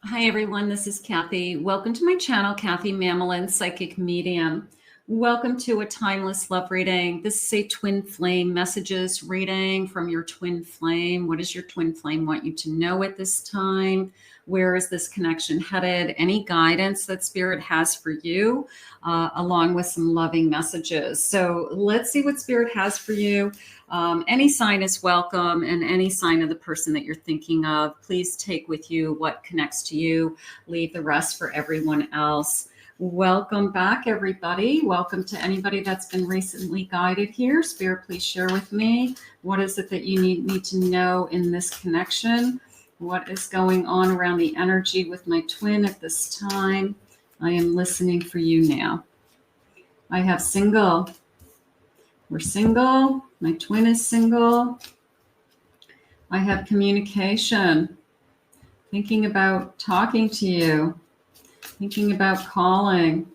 Hi everyone, this is Kathy. Welcome to my channel, Kathy Mamelin, Psychic Medium. Welcome to a timeless love reading. This is a twin flame messages reading from your twin flame. What does your twin flame want you to know at this time? Where is this connection headed? Any guidance that Spirit has for you, along with some loving messages. So let's see what Spirit has for you. Any sign is welcome, and any sign of the person that you're thinking of. Please take with you what connects to you. Leave the rest for everyone else. Welcome back, everybody. Welcome to anybody that's been recently guided here. Spirit, please share with me. What is it that you need me to know in this connection? What is going on around the energy with my twin at this time? I am listening for you now. I have single. We're single. My twin is single. I have communication. Thinking about talking to you. Thinking about calling.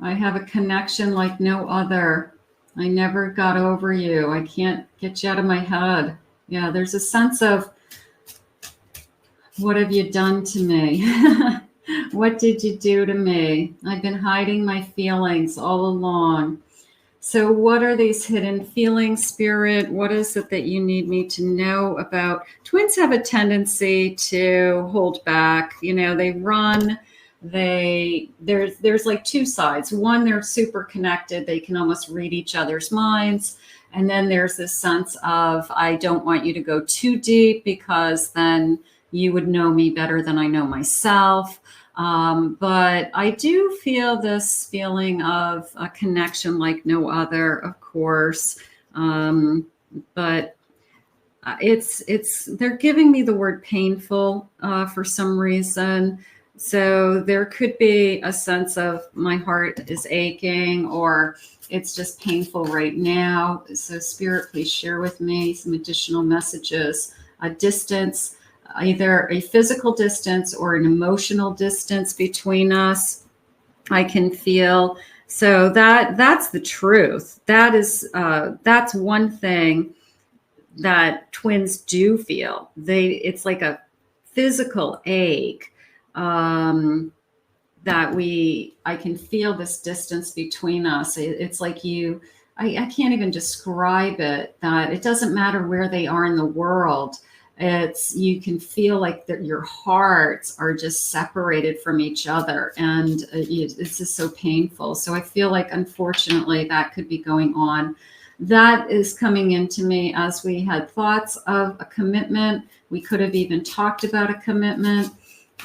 I have a connection like no other. I never got over you. I can't get you out of my head. Yeah, there's a sense of, what have you done to me? What did you do to me? I've been hiding my feelings all along. So what are these hidden feelings, Spirit? What is it that you need me to know about? Twins have a tendency to hold back. You know, they run. There's like two sides. One, they're super connected. They can almost read each other's minds. And then there's this sense of, I don't want you to go too deep because then you would know me better than I know myself. But I do feel this feeling of a connection like no other, of course. But they're giving me the word painful for some reason. So there could be a sense of my heart is aching, or it's just painful right now. So Spirit, please share with me some additional messages. A distance, either a physical distance or an emotional distance between us, I can feel. So that's the truth. That's one thing that twins do feel. It's like a physical ache, that I can feel this distance between us. It's like I can't even describe it, that it doesn't matter where they are in the world. You can feel like your hearts are just separated from each other, and it's just so painful. So I feel like, unfortunately, that could be going on. That is coming into me as we had thoughts of a commitment. We could have even talked about a commitment.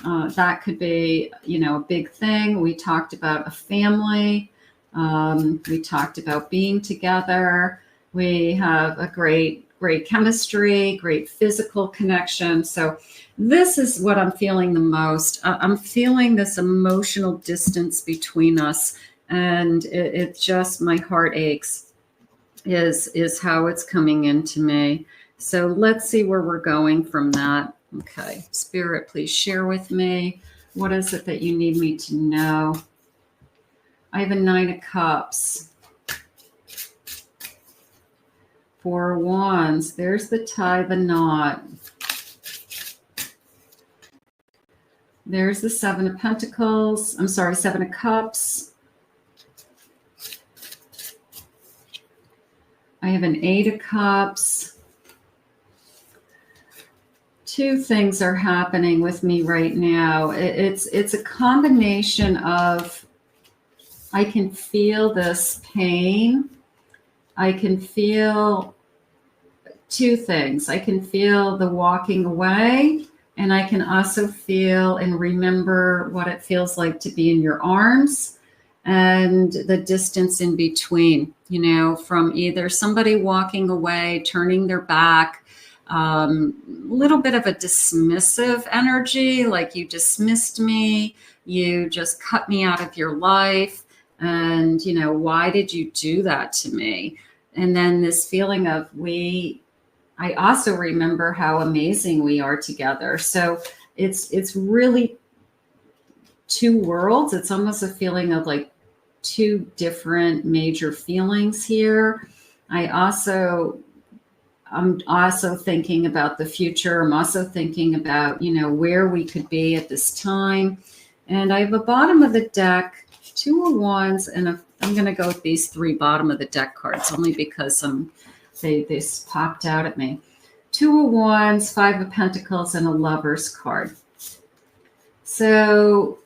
That could be, a big thing. We talked about a family. We talked about being together. We have a great chemistry, great physical connection. So this is what I'm feeling the most. I'm feeling this emotional distance between us, and it just, my heart aches is how it's coming into me. So let's see where we're going from that. Okay, Spirit, please share with me. What is it that you need me to know? I have a 9 of Cups. 4 of Wands. There's the tie, the knot. There's the 7 of Pentacles. I'm sorry, 7 of Cups. I have an 8 of Cups. Two things are happening with me right now. It's a combination of, I can feel this pain. I can feel two things. I can feel the walking away, and I can also feel and remember what it feels like to be in your arms, and the distance in between, from either somebody walking away, turning their back, little bit of a dismissive energy, like you dismissed me, you just cut me out of your life, and why did you do that to me? And then this feeling of I also remember how amazing we are together. So it's really two worlds. It's almost a feeling of like two different major feelings here. I I'm also thinking about the future. I'm also thinking about, where we could be at this time. And I have a bottom of the deck, 2 of Wands, and I'm going to go with these 3 bottom of the deck cards only because they popped out at me. 2 of Wands, 5 of Pentacles, and a Lover's card. So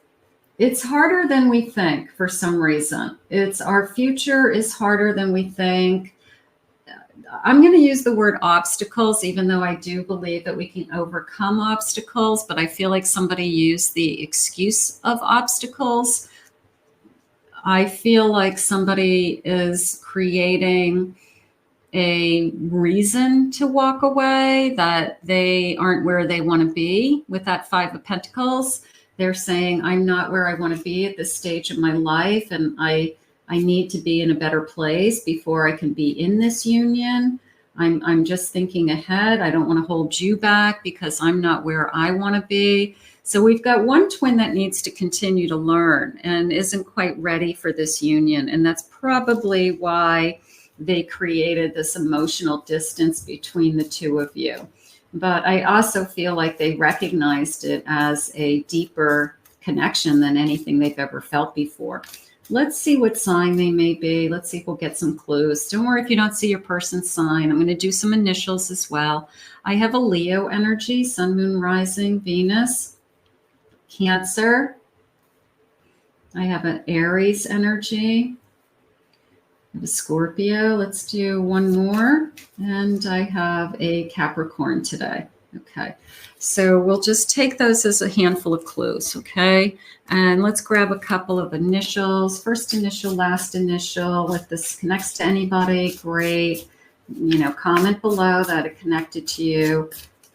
it's harder than we think for some reason. Our future is harder than we think. I'm going to use the word obstacles, even though I do believe that we can overcome obstacles, but I feel like somebody used the excuse of obstacles. I feel like somebody is creating a reason to walk away, that they aren't where they want to be with that 5 of Pentacles. They're saying, I'm not where I want to be at this stage of my life, and I need to be in a better place before I can be in this union. I'm just thinking ahead. I don't want to hold you back because I'm not where I want to be. So we've got one twin that needs to continue to learn and isn't quite ready for this union. And that's probably why they created this emotional distance between the 2 of you. But I also feel like they recognized it as a deeper connection than anything they've ever felt before. Let's see what sign they may be. Let's see if we'll get some clues. Don't worry if you don't see your person's sign. I'm going to do some initials as well. I have a Leo energy, Sun, Moon, Rising, Venus, Cancer. I have an Aries energy. I have a Scorpio. Let's do one more. And I have a Capricorn today. Okay. So we'll just take those as a handful of clues. Okay. And let's grab a couple of initials. First initial, last initial. If this connects to anybody, great. Comment below that it connected to you.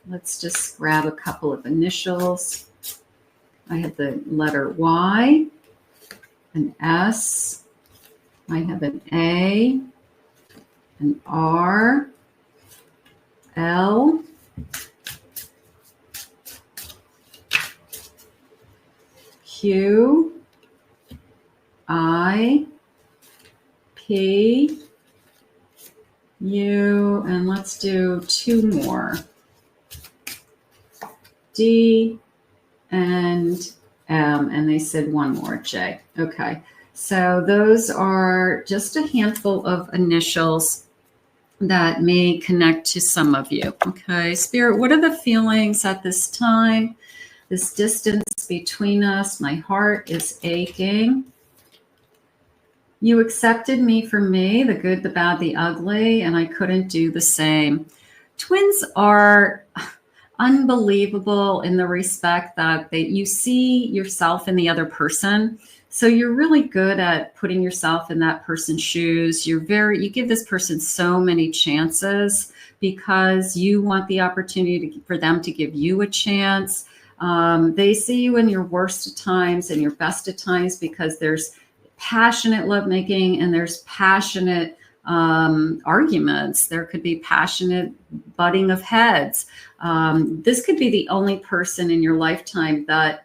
Let's just grab a couple of initials. I have the letter Y, an S. I have an A, an R, L, Q, I, P, U, and let's do 2 more. D and M, and they said 1 more, J. Okay. So those are just a handful of initials that may connect to some of you. Okay, Spirit, what are the feelings at this time? This distance between us, my heart is aching. You accepted me for me, the good, the bad, the ugly, and I couldn't do the same. Twins are unbelievable in the respect that you see yourself in the other person. So you're really good at putting yourself in that person's shoes. You give this person so many chances because you want the opportunity for them to give you a chance. They see you in your worst of times and your best of times because there's passionate lovemaking and there's passionate arguments. There could be passionate butting of heads. This could be the only person in your lifetime that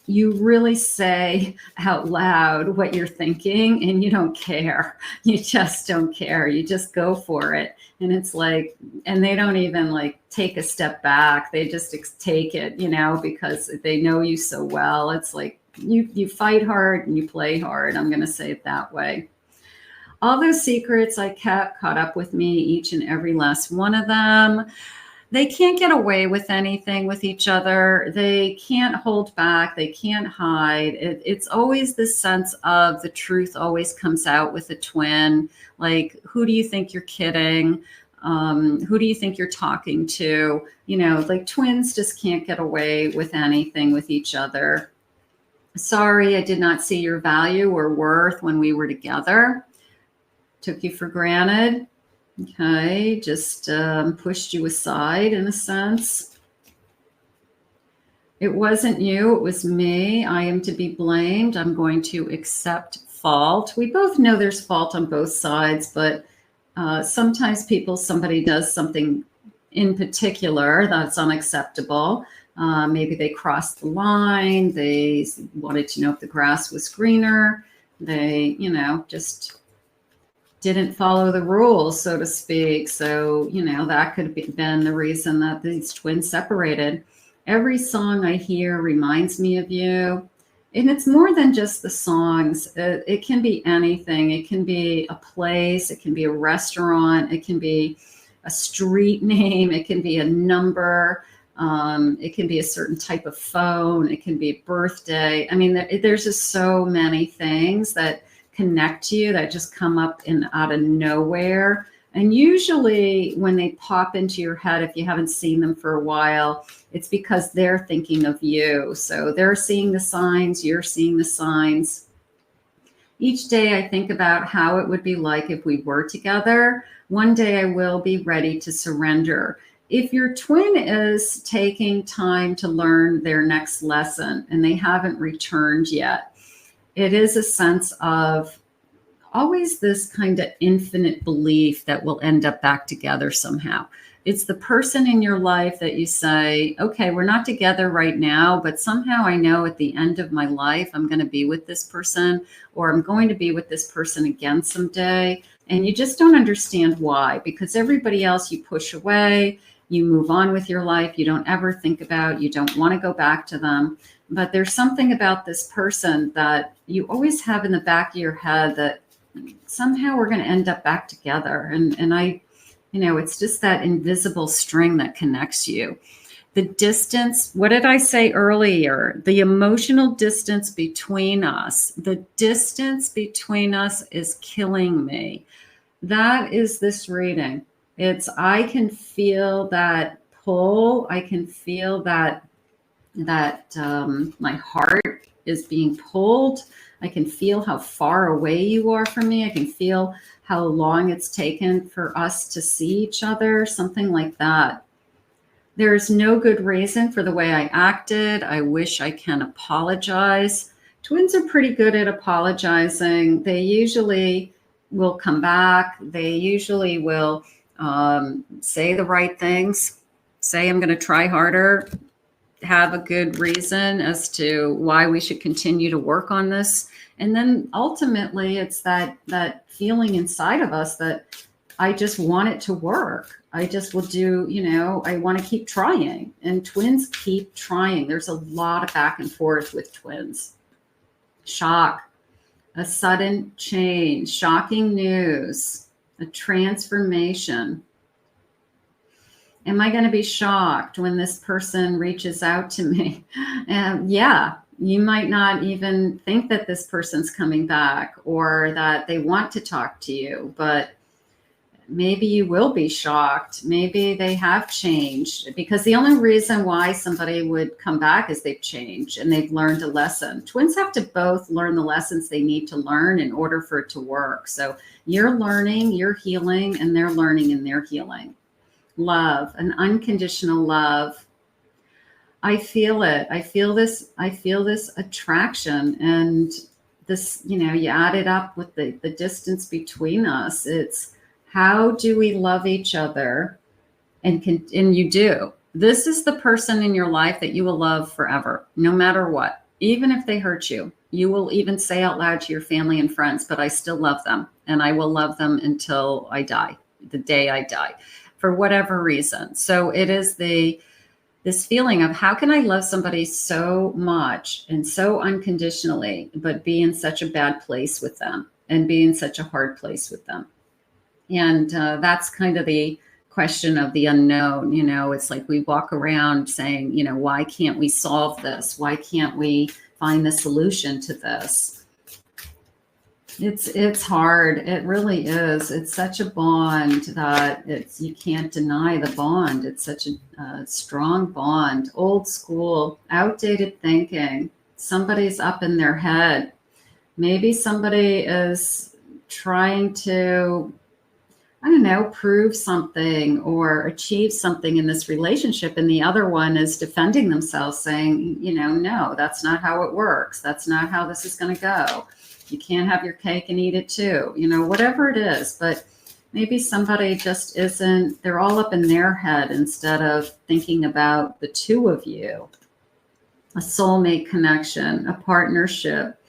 you really say out loud what you're thinking and you don't care. You just don't care. You just go for it. And it's like, and they don't even like take a step back. They just take it, because they know you so well. It's like you fight hard and you play hard. I'm going to say it that way. All those secrets I kept caught up with me, each and every last one of them. They can't get away with anything with each other. They can't hold back. They can't hide. It's always this sense of the truth always comes out with a twin. Like, who do you think you're kidding? Who do you think you're talking to? Like twins just can't get away with anything with each other. Sorry, I did not see your value or worth when we were together. Took you for granted. Okay, just pushed you aside in a sense. It wasn't you, it was me. I am to be blamed. I'm going to accept fault. We both know there's fault on both sides, but sometimes somebody does something in particular that's unacceptable. Maybe they crossed the line. They wanted to know if the grass was greener. They, just didn't follow the rules, so to speak. So, you know, that could have been the reason that these twins separated. Every song I hear reminds me of you. And it's more than just the songs. It can be anything. It can be a place. It can be a restaurant. It can be a street name. It can be a number. It can be a certain type of phone. It can be a birthday. I mean, there's just so many things that connect to you that just come up out of nowhere. And usually when they pop into your head, if you haven't seen them for a while, it's because they're thinking of you. So they're seeing the signs, you're seeing the signs. Each day I think about how it would be like if we were together. One day I will be ready to surrender. If your twin is taking time to learn their next lesson and they haven't returned yet, it is a sense of always this kind of infinite belief that we'll end up back together somehow. It's the person in your life that you say, okay, we're not together right now, but somehow I know at the end of my life, I'm going to be with this person, or I'm going to be with this person again someday. And you just don't understand why, because everybody else you push away, you move on with your life. You don't ever think about, you don't want to go back to them. But there's something about this person that you always have in the back of your head that somehow we're going to end up back together. And I, you know, it's just that invisible string that connects you. The distance, what did I say earlier? The emotional distance between us, the distance between us is killing me. That is this reading. I can feel that pull. I can feel that my heart is being pulled. I can feel how far away you are from me. I can feel how long it's taken for us to see each other, something like that. There's no good reason for the way I acted. I wish I can apologize. Twins are pretty good at apologizing. They usually will come back. They usually will say the right things, say, I'm going to try harder, have a good reason as to why we should continue to work on this. And then ultimately it's that feeling inside of us that I just want it to work. I just will do, you know, I want to keep trying. And twins keep trying. There's a lot of back and forth with twins. Shock, a sudden change, shocking news, a transformation. Am I going to be shocked when this person reaches out to me? Yeah, you might not even think that this person's coming back or that they want to talk to you, but maybe you will be shocked. Maybe they have changed, because the only reason why somebody would come back is they've changed and they've learned a lesson. Twins have to both learn the lessons they need to learn in order for it to work. So you're learning, you're healing, and they're learning and they're healing. Love, an unconditional love. I feel it. I feel this attraction, and this, you know, you add it up with the distance between us. It's how do we love each other? And you do. This is the person in your life that you will love forever, no matter what. Even if they hurt you, you will even say out loud to your family and friends, but I still love them, and I will love them until I die, the day I die, for whatever reason. So it is this feeling of how can I love somebody so much and so unconditionally, but be in such a bad place with them and be in such a hard place with them. And that's kind of the question of the unknown. You know, it's like we walk around saying, you know, why can't we solve this? Why can't we find the solution to this? It's hard. It really is. It's such a bond that you can't deny the bond. It's such a strong bond. Old school, outdated thinking. Somebody's up in their head. Maybe somebody is trying to, I don't know, prove something or achieve something in this relationship. And the other one is defending themselves, saying, you know, no, that's not how it works. That's not how this is going to go. You can't have your cake and eat it too, you know, whatever it is. But maybe somebody just isn't, they're all up in their head instead of thinking about the two of you. A soulmate connection, a partnership.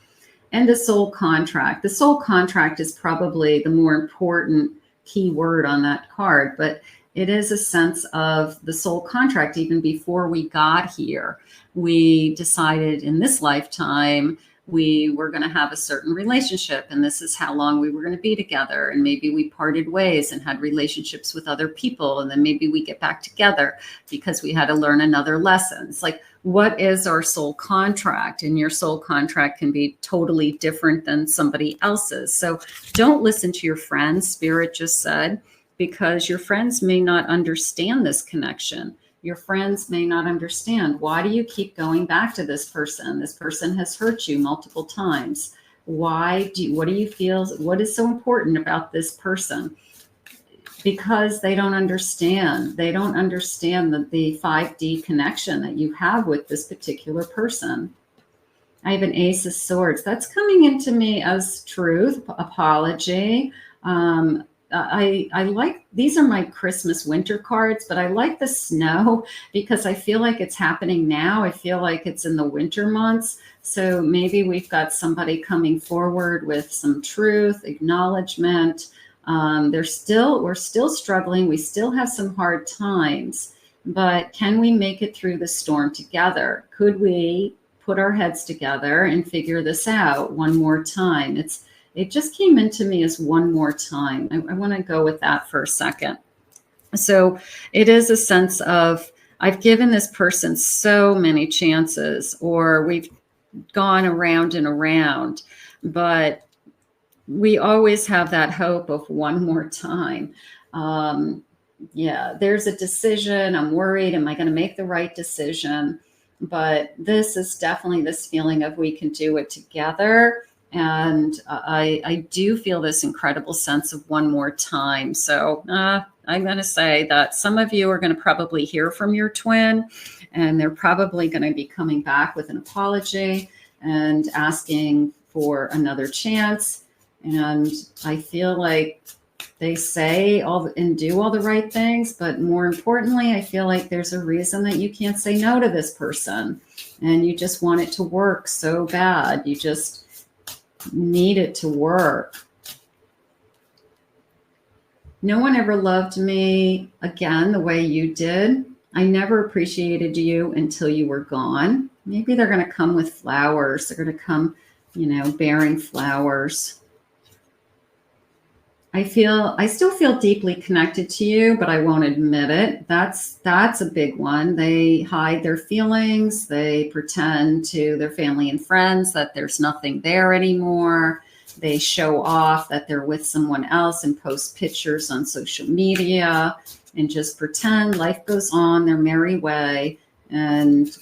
And the soul contract. The soul contract is probably the more important key word on that card, but it is a sense of the soul contract. Even before we got here, we decided in this lifetime we were going to have a certain relationship, and this is how long we were going to be together. And maybe we parted ways and had relationships with other people, and then maybe we get back together because we had to learn another lesson. It's like, what is our soul contract? And your soul contract can be totally different than somebody else's. So don't listen to your friends, Spirit just said, because your friends may not understand this connection. Your friends may not understand. Why do you keep going back to this person? This person has hurt you multiple times. What do you feel? What is so important about this person? Because they don't understand. They don't understand the 5D connection that you have with this particular person. I have an Ace of Swords. That's coming into me as truth, apology. I like, these are my Christmas winter cards, but I like the snow because I feel like it's happening now. I feel like it's in the winter months. So maybe we've got somebody coming forward with some truth, acknowledgement. We're still struggling. We still have some hard times, but can we make it through the storm together? Could we put our heads together and figure this out one more time? It just came into me as one more time. I want to go with that for a second. So it is a sense of, I've given this person so many chances, or we've gone around and around, but we always have that hope of one more time. Yeah, there's a decision. I'm worried. Am I going to make the right decision? But this is definitely this feeling of we can do it together. And I do feel this incredible sense of one more time. So I'm going to say that some of you are going to probably hear from your twin, and they're probably going to be coming back with an apology and asking for another chance. And I feel like they say and do all the right things, but more importantly, I feel like there's a reason that you can't say no to this person, and you just want it to work so bad. You just need it to work. No one ever loved me again the way you did. I never appreciated you until you were gone. Maybe they're going to come with flowers. They're going to come, bearing flowers. I still feel deeply connected to you, but I won't admit it. That's a big one. They hide their feelings. They pretend to their family and friends that there's nothing there anymore. They show off that they're with someone else and post pictures on social media and just pretend life goes on their merry way and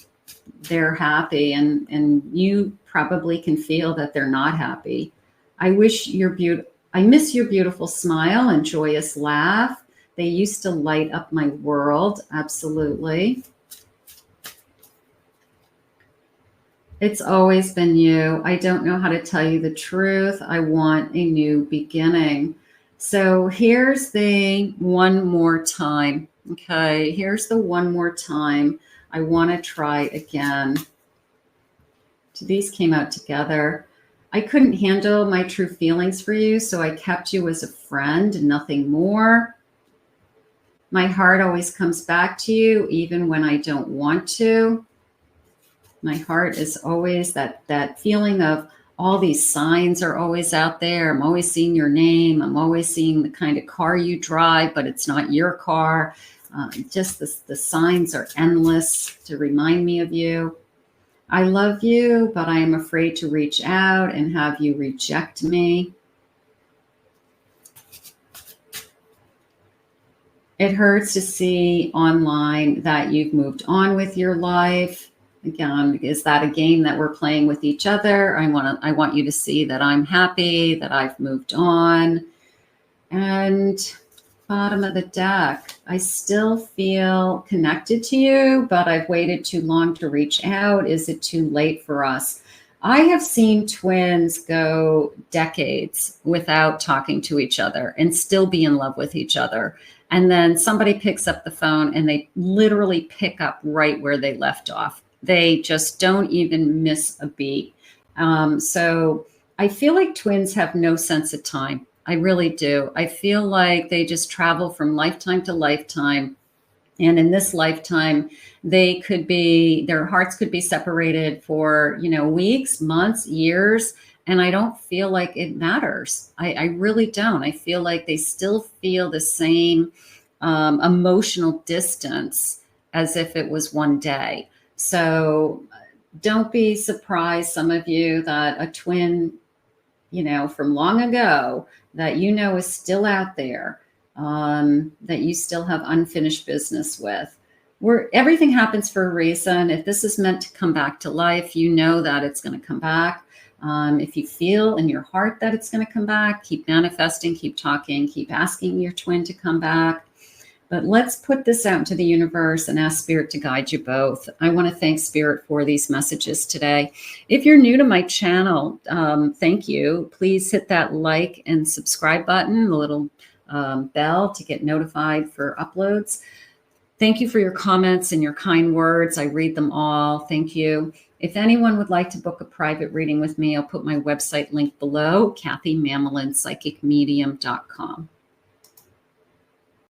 they're happy. And you probably can feel that they're not happy. I miss your beautiful smile and joyous laugh. They used to light up my world. Absolutely. It's always been you. I don't know how to tell you the truth. I want a new beginning. So here's the one more time. Okay, here's the one more time. I want to try again. So these came out together. I couldn't handle my true feelings for you, so I kept you as a friend, nothing more. My heart always comes back to you, even when I don't want to. My heart is always that feeling of all these signs are always out there. I'm always seeing your name. I'm always seeing the kind of car you drive, but it's not your car. Just the signs are endless to remind me of you. I love you, but I am afraid to reach out and have you reject me. It hurts to see online that you've moved on with your life. Again, is that a game that we're playing with each other? I want you to see that I'm happy, that I've moved on. And bottom of the deck, I still feel connected to you, but I've waited too long to reach out. Is it too late for us? I have seen twins go decades without talking to each other and still be in love with each other. And then somebody picks up the phone and they literally pick up right where they left off. They just don't even miss a beat. So I feel like twins have no sense of time. I really do. I feel like they just travel from lifetime to lifetime. And in this lifetime, their hearts could be separated for, weeks, months, years. And I don't feel like it matters. I really don't. I feel like they still feel the same emotional distance as if it was one day. So don't be surprised, some of you, that a twin, from long ago that is still out there, that you still have unfinished business with. Everything happens for a reason. If this is meant to come back to life, you know that it's going to come back. If you feel in your heart that it's going to come back, keep manifesting, keep talking, keep asking your twin to come back. But let's put this out into the universe and ask Spirit to guide you both. I want to thank Spirit for these messages today. If you're new to my channel, thank you. Please hit that like and subscribe button, the little bell to get notified for uploads. Thank you for your comments and your kind words. I read them all. Thank you. If anyone would like to book a private reading with me, I'll put my website link below, KathyMamolinsPsychicMedium.com.